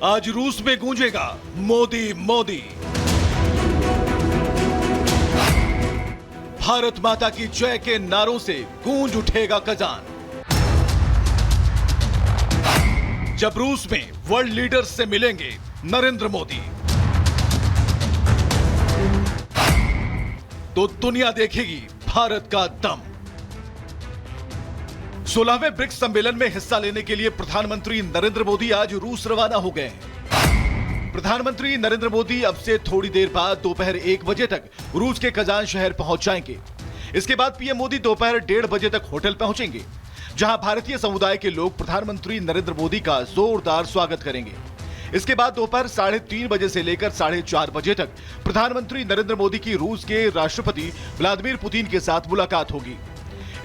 आज रूस में गूंजेगा मोदी मोदी। भारत माता की जय के नारों से गूंज उठेगा कजान। जब रूस में वर्ल्ड लीडर्स से मिलेंगे नरेंद्र मोदी, तो दुनिया देखेगी भारत का दम। 16वें ब्रिक्स सम्मेलन में हिस्सा लेने के लिए प्रधानमंत्री नरेंद्र मोदी आज रूस रवाना हो गए हैं। प्रधानमंत्री नरेंद्र मोदी अब से थोड़ी देर बाद दोपहर 1 बजे तक रूस के कजान शहर पहुंच जाएंगे। इसके बाद पीएम मोदी दोपहर 1:30 बजे तक होटल पहुंचेंगे, जहां भारतीय समुदाय के लोग प्रधानमंत्री नरेंद्र मोदी का जोरदार स्वागत करेंगे। इसके बाद दोपहर 3:30 बजे से लेकर 4:30 बजे तक प्रधानमंत्री नरेंद्र मोदी की रूस के राष्ट्रपति व्लादिमीर पुतिन के साथ मुलाकात होगी।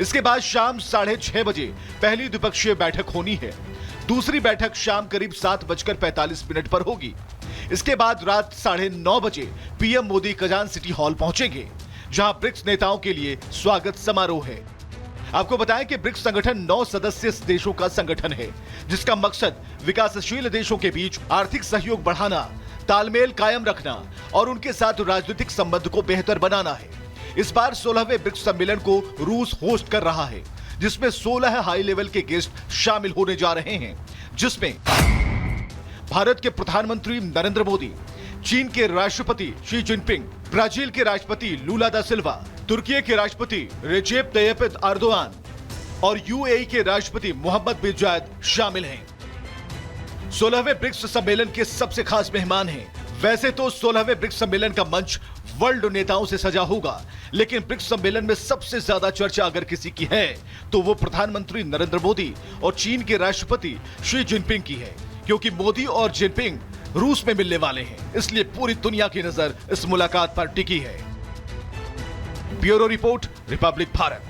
इसके बाद शाम 6:30 बजे पहली द्विपक्षीय बैठक होनी है। दूसरी बैठक शाम करीब 7:45 पर होगी। इसके बाद रात 9:30 बजे PM Modi Kazan city hall पहुंचेंगे, जहां ब्रिक्स नेताओं के लिए स्वागत समारोह है। आपको बताएं कि ब्रिक्स संगठन 9 सदस्य देशों का संगठन है, जिसका मकसद विकासशील देशों के बीच आर्थिक सहयोग बढ़ाना, तालमेल कायम रखना और उनके साथ राजनीतिक संबंध को बेहतर बनाना है। इस बार 16वें ब्रिक्स सम्मेलन को रूस होस्ट कर रहा है, जिसमें 16 हाई लेवल के गेस्ट शामिल होने जा रहे हैं, जिसमें भारत के प्रधानमंत्री नरेंद्र मोदी, चीन के राष्ट्रपति शी जिनपिंग, ब्राजील के राष्ट्रपति लूला दा सिल्वा, तुर्की के राष्ट्रपति रेजेप तय्यप एर्दोगान और यूएई के राष्ट्रपति मोहम्मद बिन जायद शामिल हैं। 16वें ब्रिक्स सम्मेलन के सबसे खास मेहमान हैं। वैसे तो 16वें ब्रिक्स सम्मेलन का मंच वर्ल्ड नेताओं से सजा होगा, लेकिन ब्रिक्स सम्मेलन में सबसे ज्यादा चर्चा अगर किसी की है तो वो प्रधानमंत्री नरेंद्र मोदी और चीन के राष्ट्रपति शी जिनपिंग की है, क्योंकि मोदी और जिनपिंग रूस में मिलने वाले हैं, इसलिए पूरी दुनिया की नजर इस मुलाकात पर टिकी है। Bureau report, Republic Bharat.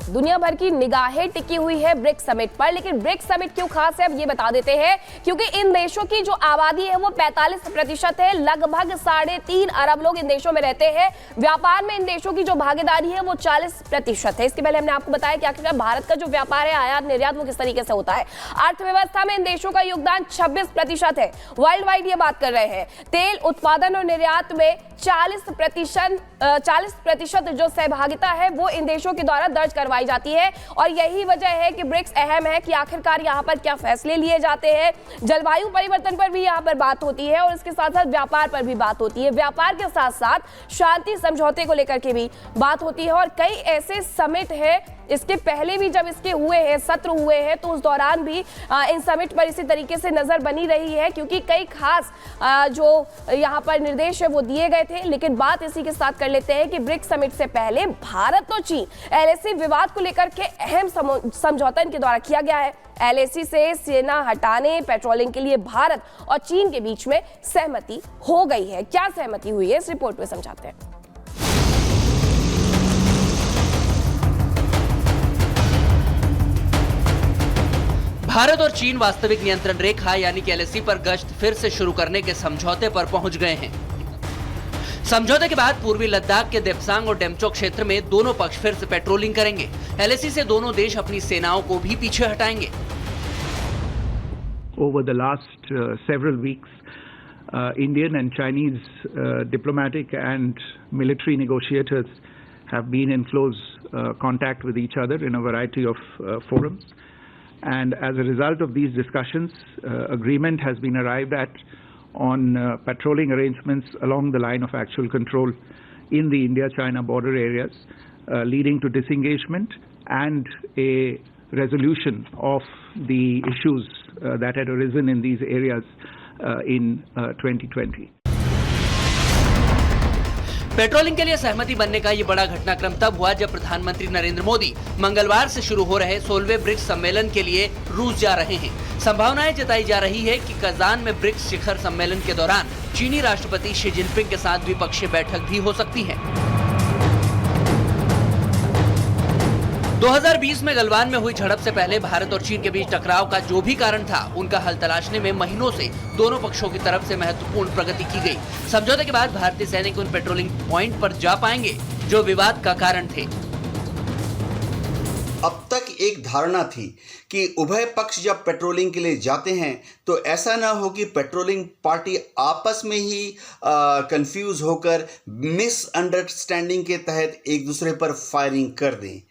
दुनिया भर की निगाहें टिकी हुई है ब्रिक्स समिट पर, लेकिन ब्रिक्स समिट क्यों खास है अब ये बता देते हैं। क्योंकि इन देशों की जो आबादी है वो 45% है, लगभग 3.5 अरब लोग इन देशों में रहते हैं। व्यापार में इन देशों की जो भागीदारी है वो 40% है। इसके पहले हमने आपको बताया कि आखिरकार भारत का जो व्यापार है, आयात निर्यात, वो किस तरीके से होता है। अर्थव्यवस्था में इन देशों का योगदान 26% है। वर्ल्ड वाइड ये बात कर रहे हैं। तेल उत्पादन और निर्यात में 40% जो सहभागिता है वो इन देशों के द्वारा दर्ज करवाई जाती है। और यही वजह है कि ब्रिक्स अहम है कि आखिरकार यहाँ पर क्या फैसले लिए जाते हैं। जलवायु परिवर्तन पर भी यहाँ पर बात होती है और इसके साथ साथ व्यापार पर भी बात होती है। व्यापार के साथ साथ शांति समझौते को लेकर के भी बात होती है। और कई ऐसे समिट है, इसके पहले भी जब इसके हुए हैं, सत्र हुए हैं, तो उस दौरान भी इन समिट पर इसी तरीके से नजर बनी रही है, क्योंकि कई खास जो यहाँ पर निर्देश है वो दिए गए थे। लेकिन बात इसी के साथ कर लेते हैं कि ब्रिक्स समिट से पहले भारत और चीन एलएसी विवाद को लेकर के अहम समझौता इनके द्वारा किया गया है। एलएसी से सेना हटाने, पेट्रोलिंग के लिए भारत और चीन के बीच में सहमति हो गई है। क्या सहमति हुई है, इस रिपोर्ट में समझाते हैं। भारत और चीन वास्तविक नियंत्रण रेखा यानी कि एलएसी पर गश्त फिर से शुरू करने के समझौते पर पहुंच गए हैं। समझौते के बाद पूर्वी लद्दाख के देप्सांग और डेमचोक क्षेत्र में दोनों पक्ष फिर से पेट्रोलिंग करेंगे। एलएसी से दोनों देश अपनी सेनाओं को भी पीछे हटाएंगे। Over the last several weeks, Indian and Chinese diplomatic and military negotiators have been in close contact with each other in a variety of forums. And as a result of these discussions, agreement has been arrived at on patrolling arrangements along the line of actual control in the India-China border areas, leading to disengagement and a resolution of the issues that had arisen in these areas in 2020. Patrolling के लिए सहमति बनने का ये बड़ा घटनाक्रम तब हुआ जब प्रधानमंत्री नरेंद्र मोदी मंगलवार से शुरू हो रहे 16वें ब्रिक्स सम्मेलन के लिए रूस जा रहे हैं। संभावनाएं जताई जा रही है कि कजान में ब्रिक्स शिखर सम्मेलन के दौरान चीनी राष्ट्रपति शी जिनपिंग के साथ द्विपक्षीय बैठक भी हो सकती है। 2020 में गलवान में हुई झड़प से पहले भारत और चीन के बीच टकराव का जो भी कारण था, उनका हल तलाशने में महीनों से दोनों पक्षों की तरफ से महत्वपूर्ण प्रगति की गई। समझौते के बाद भारतीय सैनिक उन पेट्रोलिंग पॉइंट पर जा पाएंगे जो विवाद का कारण थे। अब तक एक धारणा थी कि उभय पक्ष जब पेट्रोलिंग के लिए जाते हैं तो ऐसा ना हो कि पेट्रोलिंग पार्टी आपस में ही कंफ्यूज होकर मिसअंडरस्टैंडिंग के तहत एक दूसरे पर फायरिंग कर दें।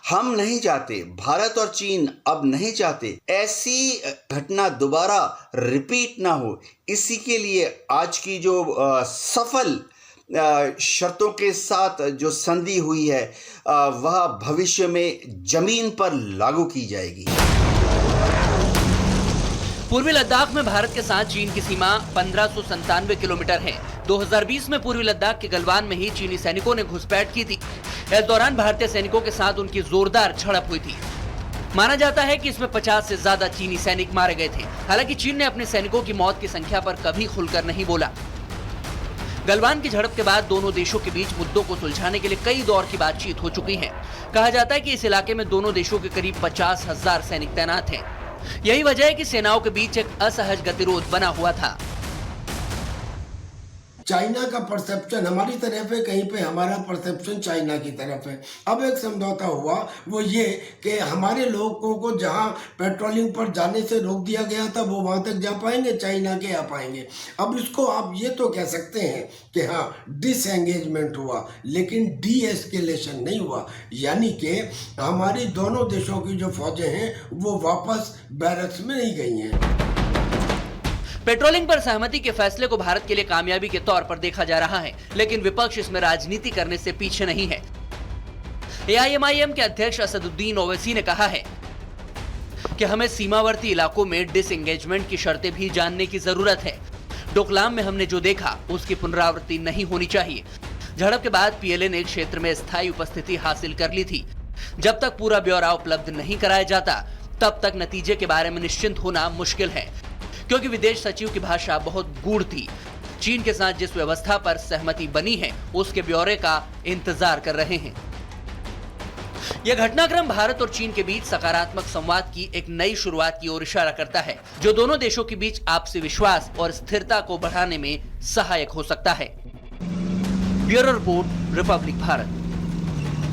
हम नहीं चाहते, भारत और चीन अब नहीं चाहते ऐसी घटना दोबारा रिपीट ना हो। इसी के लिए आज की जो सफल शर्तों के साथ जो संधि हुई है वह भविष्य में जमीन पर लागू की जाएगी। पूर्वी लद्दाख में भारत के साथ चीन की सीमा 1597 किलोमीटर है। 2020 में पूर्वी लद्दाख के गलवान में ही चीनी सैनिकों ने घुसपैठ की थी। इस दौरान भारतीय सैनिकों के साथ उनकी जोरदार झड़प हुई थी। माना जाता है कि इसमें 50 से ज्यादा चीनी सैनिक मारे गए थे। हालांकि चीन ने अपने सैनिकों की मौत की संख्या पर कभी खुलकर नहीं बोला। गलवान की झड़प के बाद दोनों देशों के बीच मुद्दों को सुलझाने के लिए कई दौर की बातचीत हो चुकी है। कहा जाता है कि इस इलाके में दोनों देशों के करीब 50,000 सैनिक तैनात हैं। यही वजह है कि सेनाओं के बीच एक असहज गतिरोध बना हुआ था। चाइना का परसेप्शन हमारी तरफ है, कहीं पे हमारा परसेप्शन चाइना की तरफ है। अब एक समझौता हुआ, वो ये कि हमारे लोगों को जहां पेट्रोलिंग पर जाने से रोक दिया गया था वो वहां तक जा पाएंगे, चाइना के आ पाएंगे। अब इसको आप ये तो कह सकते हैं कि हाँ डिसएंगेजमेंट हुआ, लेकिन डी एस्केलेशन नहीं हुआ। यानी कि हमारी दोनों देशों की जो फौजें हैं वो वापस बैरक्स में नहीं गई हैं। पेट्रोलिंग पर सहमति के फैसले को भारत के लिए कामयाबी के तौर पर देखा जा रहा है, लेकिन विपक्ष इसमें राजनीति करने से पीछे नहीं है। AIMIM के अध्यक्ष असदुद्दीन ओवैसी ने कहा है कि हमें सीमावर्ती इलाकों में डिसएंगेजमेंट की शर्तें भी जानने की जरूरत है। डोकलाम में हमने जो देखा उसकी पुनरावृत्ति नहीं होनी चाहिए। झड़प के बाद PLA ने क्षेत्र में स्थायी उपस्थिति हासिल कर ली थी। जब तक पूरा ब्यौरा उपलब्ध नहीं कराया जाता तब तक नतीजे के बारे में निश्चिंत होना मुश्किल है, क्योंकि विदेश सचिव की भाषा बहुत गूढ़ थी। चीन के साथ जिस व्यवस्था पर सहमति बनी है उसके ब्यौरे का इंतजार कर रहे हैं। यह घटनाक्रम भारत और चीन के बीच सकारात्मक संवाद की एक नई शुरुआत की ओर इशारा करता है, जो दोनों देशों के बीच आपसी विश्वास और स्थिरता को बढ़ाने में सहायक हो सकता है। Bureau report, Republic Bharat.